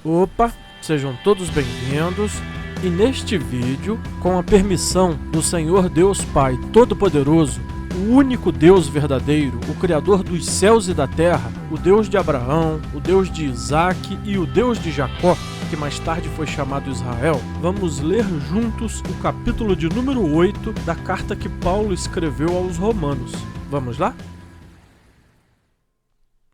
Opa, sejam todos bem-vindos e neste vídeo, com a permissão do Senhor Deus Pai Todo-Poderoso, o único Deus verdadeiro, o Criador dos céus e da terra, o Deus de Abraão, o Deus de Isaac e o Deus de Jacó, que mais tarde foi chamado Israel, vamos ler juntos o capítulo de número 8 da carta que Paulo escreveu aos Romanos. Vamos lá?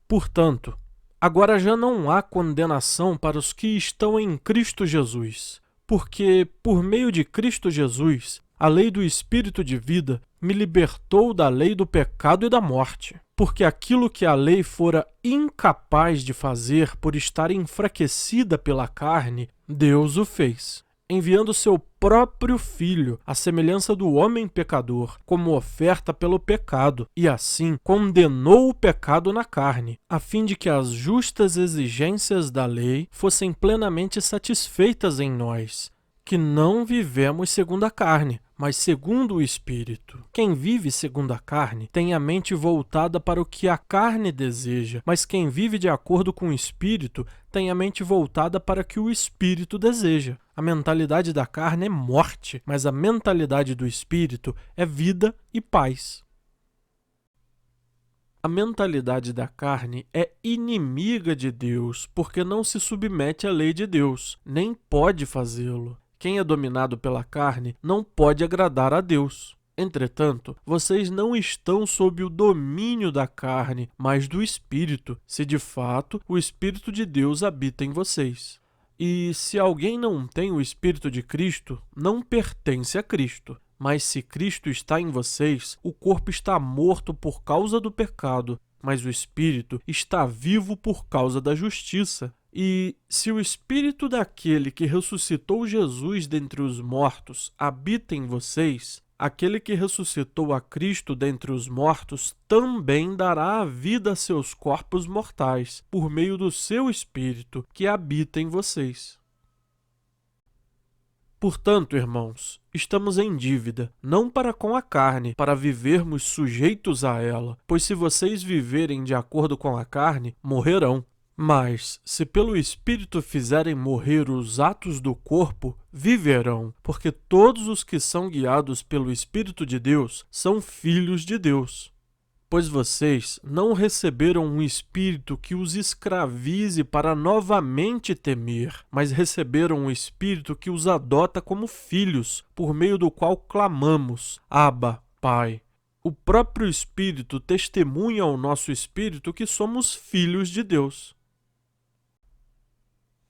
Portanto, agora já não há condenação para os que estão em Cristo Jesus, porque, por meio de Cristo Jesus, a lei do Espírito de vida me libertou da lei do pecado e da morte. Porque aquilo que a lei fora incapaz de fazer por estar enfraquecida pela carne, Deus o fez, enviando seu próprio Filho, à semelhança do homem pecador, como oferta pelo pecado, e assim condenou o pecado na carne, a fim de que as justas exigências da lei fossem plenamente satisfeitas em nós, que não vivemos segundo a carne, mas segundo o Espírito. Quem vive segundo a carne tem a mente voltada para o que a carne deseja, mas quem vive de acordo com o Espírito tem a mente voltada para o que o Espírito deseja. A mentalidade da carne é morte, mas a mentalidade do Espírito é vida e paz. A mentalidade da carne é inimiga de Deus, porque não se submete à lei de Deus, nem pode fazê-lo. Quem é dominado pela carne não pode agradar a Deus. Entretanto, vocês não estão sob o domínio da carne, mas do Espírito, se de fato o Espírito de Deus habita em vocês. E se alguém não tem o Espírito de Cristo, não pertence a Cristo. Mas se Cristo está em vocês, o corpo está morto por causa do pecado, mas o Espírito está vivo por causa da justiça. E se o Espírito daquele que ressuscitou Jesus dentre os mortos habita em vocês, aquele que ressuscitou a Cristo dentre os mortos também dará a vida a seus corpos mortais, por meio do seu Espírito que habita em vocês. Portanto, irmãos, estamos em dívida, não para com a carne, para vivermos sujeitos a ela, pois se vocês viverem de acordo com a carne, morrerão. Mas, se pelo Espírito fizerem morrer os atos do corpo, viverão, porque todos os que são guiados pelo Espírito de Deus são filhos de Deus. Pois vocês não receberam um espírito que os escravize para novamente temer, mas receberam um espírito que os adota como filhos, por meio do qual clamamos, Abba, Pai. O próprio Espírito testemunha ao nosso espírito que somos filhos de Deus.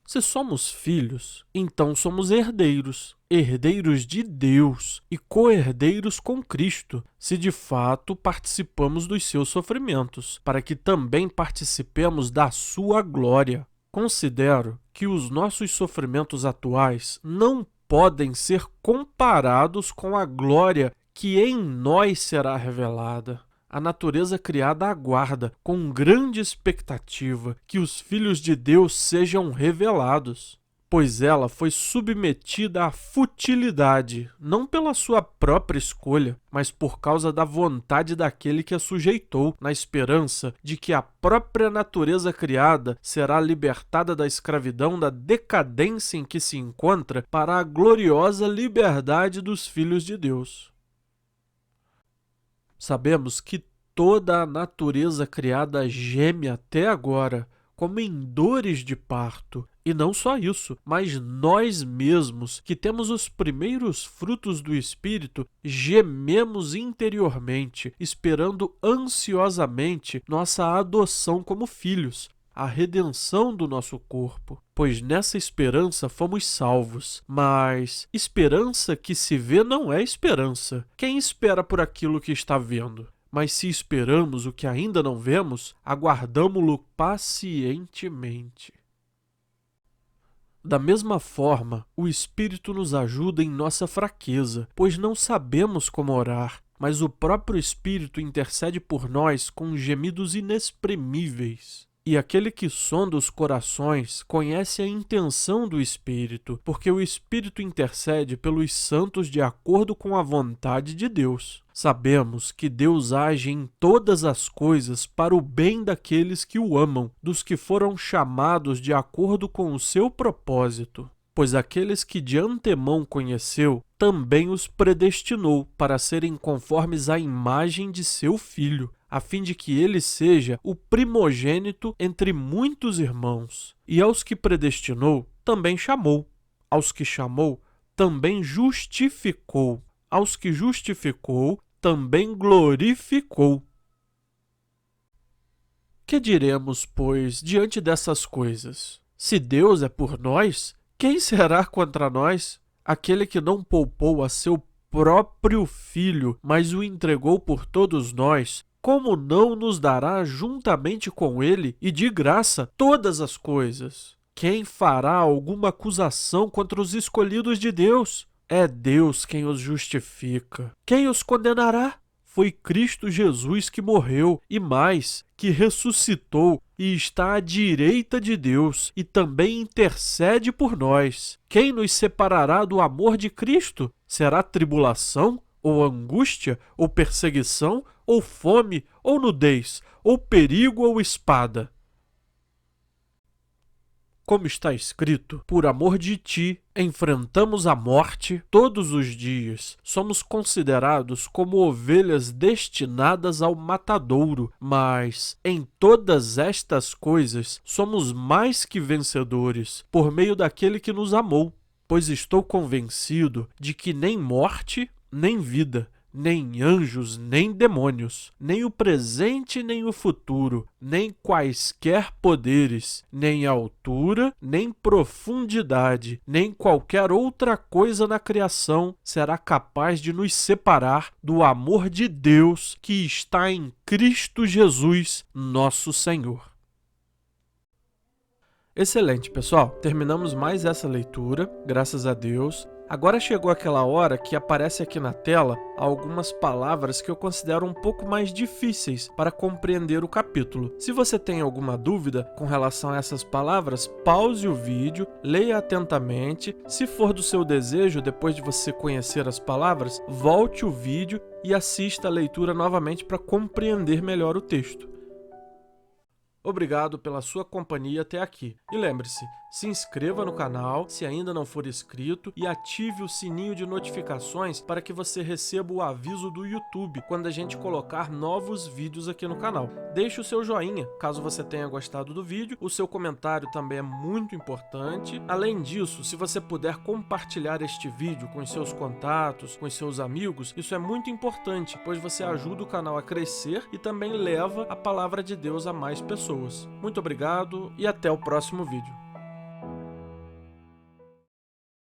Se somos filhos, então somos herdeiros, herdeiros de Deus e co-herdeiros com Cristo, se de fato participamos dos seus sofrimentos, para que também participemos da sua glória. Considero que os nossos sofrimentos atuais não podem ser comparados com a glória que em nós será revelada. A natureza criada aguarda, com grande expectativa, que os filhos de Deus sejam revelados, pois ela foi submetida à futilidade, não pela sua própria escolha, mas por causa da vontade daquele que a sujeitou, na esperança de que a própria natureza criada será libertada da escravidão, da decadência em que se encontra, para a gloriosa liberdade dos filhos de Deus. Sabemos que toda a natureza criada geme até agora, como em dores de parto. E não só isso, mas nós mesmos, que temos os primeiros frutos do Espírito, gememos interiormente, esperando ansiosamente nossa adoção como filhos, a redenção do nosso corpo. Pois nessa esperança fomos salvos. Mas esperança que se vê não é esperança. Quem espera por aquilo que está vendo? Mas se esperamos o que ainda não vemos, aguardamo-lo pacientemente. Da mesma forma, o Espírito nos ajuda em nossa fraqueza, pois não sabemos como orar, mas o próprio Espírito intercede por nós com gemidos inexprimíveis. E aquele que sonda os corações conhece a intenção do Espírito, porque o Espírito intercede pelos santos de acordo com a vontade de Deus. Sabemos que Deus age em todas as coisas para o bem daqueles que o amam, dos que foram chamados de acordo com o seu propósito. Pois aqueles que de antemão conheceu, também os predestinou para serem conformes à imagem de seu Filho, a fim de que ele seja o primogênito entre muitos irmãos. E aos que predestinou, também chamou. Aos que chamou, também justificou. Aos que justificou, também glorificou. Que diremos, pois, diante dessas coisas? Se Deus é por nós, quem será contra nós? Aquele que não poupou a seu próprio Filho, mas o entregou por todos nós, como não nos dará juntamente com ele e de graça todas as coisas? Quem fará alguma acusação contra os escolhidos de Deus? É Deus quem os justifica. Quem os condenará? Foi Cristo Jesus que morreu e mais, que ressuscitou e está à direita de Deus e também intercede por nós. Quem nos separará do amor de Cristo? Será tribulação, ou angústia, ou perseguição, ou fome, ou nudez, ou perigo, ou espada? Como está escrito, por amor de ti, enfrentamos a morte todos os dias. Somos considerados como ovelhas destinadas ao matadouro, mas em todas estas coisas somos mais que vencedores, por meio daquele que nos amou. Pois estou convencido de que nem morte, nem vida, nem anjos, nem demônios, nem o presente, nem o futuro, nem quaisquer poderes, nem altura, nem profundidade, nem qualquer outra coisa na criação será capaz de nos separar do amor de Deus que está em Cristo Jesus, nosso Senhor. Excelente, pessoal! Terminamos mais essa leitura, graças a Deus. Agora chegou aquela hora que aparece aqui na tela algumas palavras que eu considero um pouco mais difíceis para compreender o capítulo. Se você tem alguma dúvida com relação a essas palavras, pause o vídeo, leia atentamente. Se for do seu desejo, depois de você conhecer as palavras, volte o vídeo e assista a leitura novamente para compreender melhor o texto. Obrigado pela sua companhia até aqui. E lembre-se, se inscreva no canal se ainda não for inscrito e ative o sininho de notificações para que você receba o aviso do YouTube quando a gente colocar novos vídeos aqui no canal. Deixe o seu joinha, caso você tenha gostado do vídeo. O seu comentário também é muito importante. Além disso, se você puder compartilhar este vídeo com os seus contatos, com os seus amigos, isso é muito importante, pois você ajuda o canal a crescer e também leva a palavra de Deus a mais pessoas. Muito obrigado e até o próximo vídeo.